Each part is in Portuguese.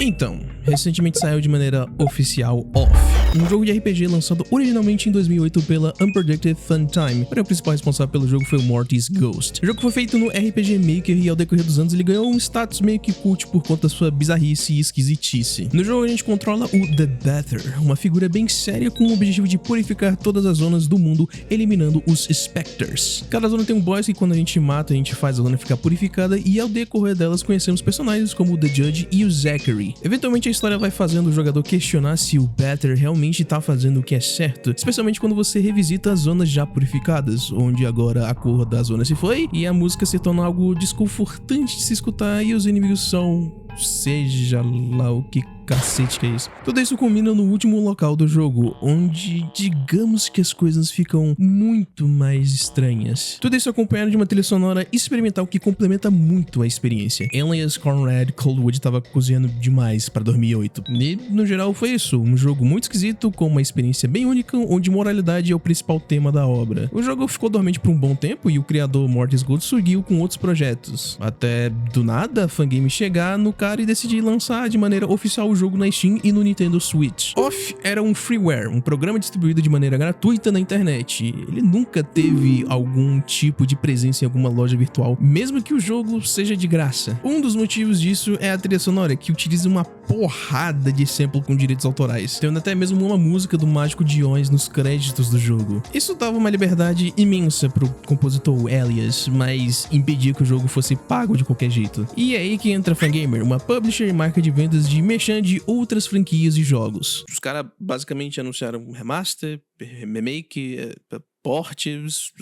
Então, recentemente saiu de maneira oficial Off, um jogo de RPG lançado originalmente em 2008 pela Unpredicted Fun Time, porém o principal responsável pelo jogo foi o Morty's Ghost. O jogo foi feito no RPG Maker e ao decorrer dos anos ele ganhou um status meio que cult por conta da sua bizarrice e esquisitice. No jogo a gente controla o The Bather, uma figura bem séria com o objetivo de purificar todas as zonas do mundo, eliminando os Spectres. Cada zona tem um boss e quando a gente mata a gente faz a zona ficar purificada e ao decorrer delas conhecemos personagens como o The Judge e o Zachary. Eventualmente a história vai fazendo o jogador questionar se o Bather realmente tá fazendo o que é certo, especialmente quando você revisita as zonas já purificadas, onde agora a cor da zona se foi e a música se torna algo desconfortante de se escutar e os inimigos são... seja lá o que cacete que é isso. Tudo isso culmina no último local do jogo, onde digamos que as coisas ficam muito mais estranhas. Tudo isso acompanhado de uma trilha sonora experimental que complementa muito a experiência. Elias Conrad Coldwood tava cozinhando demais para 2008. E, no geral, foi isso. Um jogo muito esquisito, com uma experiência bem única, onde moralidade é o principal tema da obra. O jogo ficou dormente por um bom tempo e o criador Morty's Ghost seguiu com outros projetos. Até, do nada, a Fangame chegar no cara e decidir lançar de maneira oficial o jogo na Steam e no Nintendo Switch. Off era um freeware, um programa distribuído de maneira gratuita na internet. Ele nunca teve algum tipo de presença em alguma loja virtual, mesmo que o jogo seja de graça. Um dos motivos disso é a trilha sonora, que utiliza uma porrada de sample com direitos autorais, tendo até mesmo uma música do Mágico de Oz nos créditos do jogo. Isso dava uma liberdade imensa pro compositor Elias, mas impedia que o jogo fosse pago de qualquer jeito. E é aí que entra a Fangamer, uma publisher e marca de vendas de merchan de outras franquias e jogos. Os caras basicamente anunciaram um remaster, remake, portes,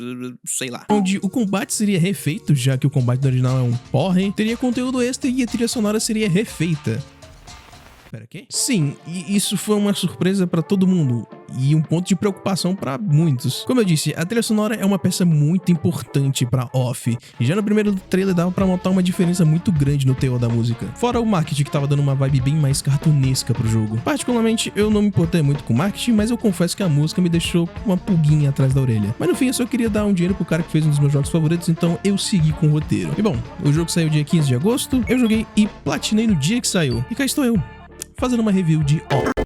sei lá. Onde o combate seria refeito, já que o combate do original é um porre, teria conteúdo extra e a trilha sonora seria refeita. Pera, quê? Sim, e isso foi uma surpresa pra todo mundo e um ponto de preocupação pra muitos. Como eu disse, a trilha sonora é uma peça muito importante pra Off, e já no primeiro trailer dava pra notar uma diferença muito grande no teor da música. Fora o marketing que tava dando uma vibe bem mais cartunesca pro jogo. Particularmente, eu não me importei muito com o marketing, mas eu confesso que a música me deixou com uma pulguinha atrás da orelha. Mas no fim, eu só queria dar um dinheiro pro cara que fez um dos meus jogos favoritos, então eu segui com o roteiro. E bom, o jogo saiu dia 15 de agosto, eu joguei e platinei no dia que saiu. E cá estou eu, fazendo uma review de Off.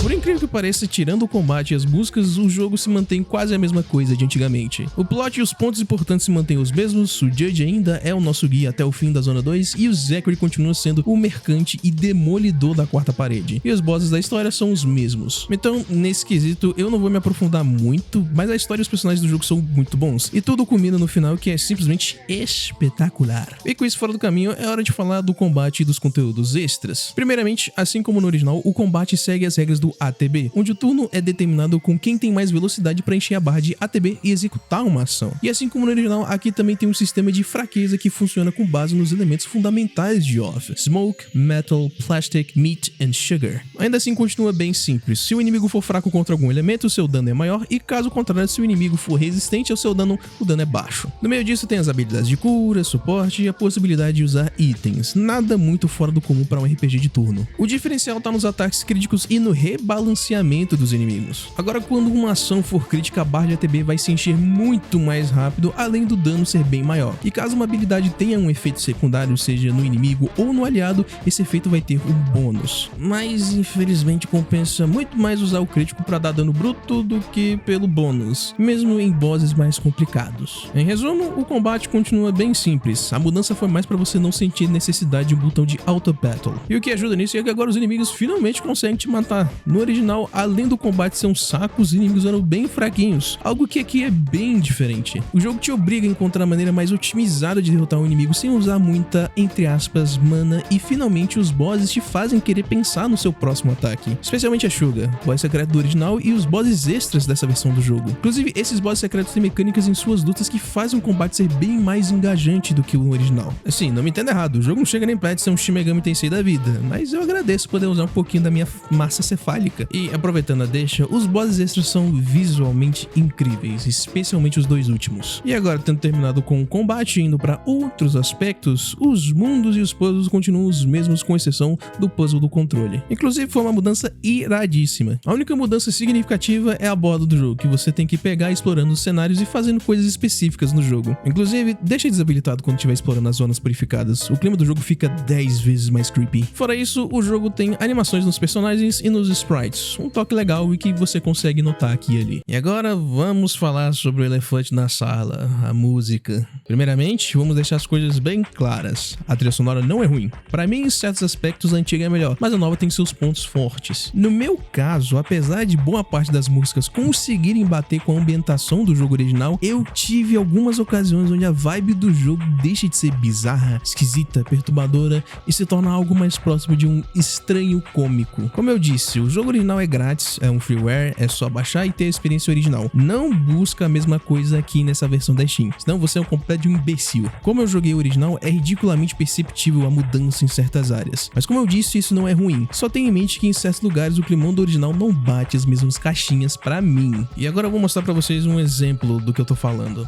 Por incrível que pareça, tirando o combate e as músicas, o jogo se mantém quase a mesma coisa de antigamente. O plot e os pontos importantes se mantêm os mesmos, o Judge ainda é o nosso guia até o fim da Zona 2 e o Zachary continua sendo o mercante e demolidor da quarta parede. E os bosses da história são os mesmos. Então, nesse quesito, eu não vou me aprofundar muito, mas a história e os personagens do jogo são muito bons. E tudo culmina no final, que é simplesmente espetacular. E com isso fora do caminho, é hora de falar do combate e dos conteúdos extras. Primeiramente, assim como no original, o combate segue as regras do ATB, onde o turno é determinado com quem tem mais velocidade para encher a barra de ATB e executar uma ação. E assim como no original, aqui também tem um sistema de fraqueza que funciona com base nos elementos fundamentais de Off: Smoke, Metal, Plastic, Meat and Sugar. Ainda assim continua bem simples. Se o inimigo for fraco contra algum elemento, o seu dano é maior, e caso contrário, se o inimigo for resistente ao seu dano, o dano é baixo. No meio disso tem as habilidades de cura, suporte e a possibilidade de usar itens. Nada muito fora do comum para um RPG de turno. O diferencial tá nos ataques críticos e no rebalanceamento dos inimigos. Agora, quando uma ação for crítica, a barra de ATB vai se encher muito mais rápido, além do dano ser bem maior. E caso uma habilidade tenha um efeito secundário, seja no inimigo ou no aliado, esse efeito vai ter um bônus. Mas, infelizmente, compensa muito mais usar o crítico para dar dano bruto do que pelo bônus, mesmo em bosses mais complicados. Em resumo, o combate continua bem simples. A mudança foi mais para você não sentir necessidade de um botão de auto battle. E o que ajuda nisso é que agora os inimigos finalmente conseguem te matar. No original, além do combate ser um saco, os inimigos eram bem fraquinhos, algo que aqui é bem diferente. O jogo te obriga a encontrar a maneira mais otimizada de derrotar um inimigo sem usar muita, entre aspas, mana, e finalmente os bosses te fazem querer pensar no seu próximo ataque, especialmente a Suga, boss secreto do original, e os bosses extras dessa versão do jogo. Inclusive, esses bosses secretos têm mecânicas em suas lutas que fazem o combate ser bem mais engajante do que o original. Assim, não me entenda errado, o jogo não chega nem perto de ser um Shin Megami Tensei da vida, mas eu agradeço poder usar um pouquinho da minha massa cefálica. E aproveitando a deixa, os bosses extras são visualmente incríveis, especialmente os dois últimos. E agora, tendo terminado com o combate e indo para outros aspectos, os mundos e os puzzles continuam os mesmos, com exceção do puzzle do controle. Inclusive, foi uma mudança iradíssima. A única mudança significativa é a borda do jogo, que você tem que pegar explorando os cenários e fazendo coisas específicas no jogo. Inclusive, deixa desabilitado quando estiver explorando as zonas purificadas. O clima do jogo fica 10 vezes mais creepy. Fora isso, o jogo tem animações nos personagens e nos sprites, um toque legal e que você consegue notar aqui e ali. E agora vamos falar sobre o elefante na sala, a música. Primeiramente, vamos deixar as coisas bem claras. A trilha sonora não é ruim. Para mim, em certos aspectos, a antiga é melhor, mas a nova tem seus pontos fortes. No meu caso, apesar de boa parte das músicas conseguirem bater com a ambientação do jogo original, eu tive algumas ocasiões onde a vibe do jogo deixa de ser bizarra, esquisita, perturbadora e se torna algo mais próximo de um estranho cômico. Como eu disse, o jogo original é grátis, é um freeware, é só baixar e ter a experiência original. Não busca a mesma coisa aqui nessa versão da Steam, senão você é um completo imbecil. Como eu joguei o original, é ridiculamente perceptível a mudança em certas áreas, mas como eu disse, isso não é ruim. Só tenha em mente que em certos lugares o climão do original não bate as mesmas caixinhas pra mim. E agora eu vou mostrar pra vocês um exemplo do que eu tô falando.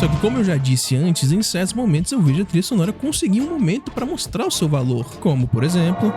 Só que, como eu já disse antes, em certos momentos eu vejo a trilha sonora conseguir um momento para mostrar o seu valor, como por exemplo...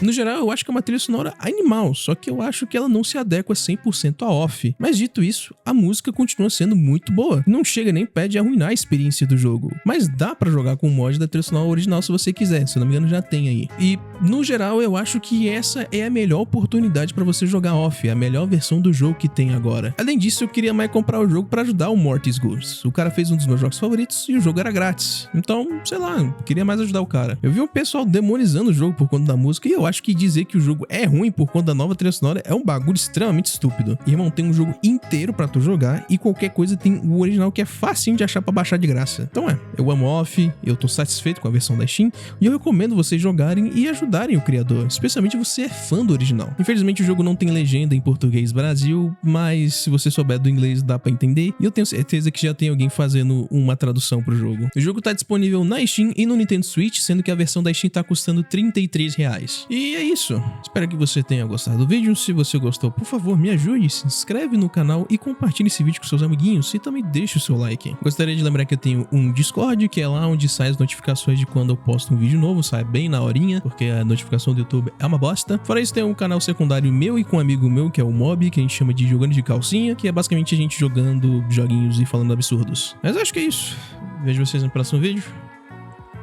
No geral, eu acho que é uma trilha sonora animal, só que eu acho que ela não se adequa 100% a off. Mas dito isso, a música continua sendo muito boa. Não chega nem perto de arruinar a experiência do jogo. Mas dá pra jogar com o mod da trilha sonora original se você quiser, se eu não me engano já tem aí. E, no geral, eu acho que essa é a melhor oportunidade pra você jogar off, a melhor versão do jogo que tem agora. Além disso, eu queria mais comprar o jogo pra ajudar o Mortis Ghost. O cara fez um dos meus jogos favoritos e o jogo era grátis. Então, sei lá, eu queria mais ajudar o cara. Eu vi um pessoal demonizando o jogo por conta da música e eu acho que dizer que o jogo é ruim por conta da nova trilha sonora é um bagulho extremamente estúpido. Irmão, tem um jogo inteiro pra tu jogar e qualquer coisa tem o original que é facinho de achar pra baixar de graça. Então eu amo off, eu tô satisfeito com a versão da Steam e eu recomendo vocês jogarem e ajudarem o criador, especialmente você é fã do original. Infelizmente o jogo não tem legenda em português Brasil, mas se você souber do inglês dá pra entender e eu tenho certeza que já tem alguém fazendo uma tradução pro jogo. O jogo tá disponível na Steam e no Nintendo Switch, sendo que a versão da Steam tá custando R$33. E é isso. Espero que você tenha gostado do vídeo. Se você gostou, por favor, me ajude, se inscreve no canal e compartilhe esse vídeo com seus amiguinhos e também deixe o seu like. Gostaria de lembrar que eu tenho um Discord, que é lá onde saem as notificações de quando eu posto um vídeo novo, sai bem na horinha, porque a notificação do YouTube é uma bosta. Fora isso, tem um canal secundário meu e com um amigo meu, que é o Mob, que a gente chama de Jogando de Calcinha, que é basicamente a gente jogando joguinhos e falando absurdos. Mas acho que é isso. Vejo vocês no próximo vídeo.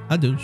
Adeus.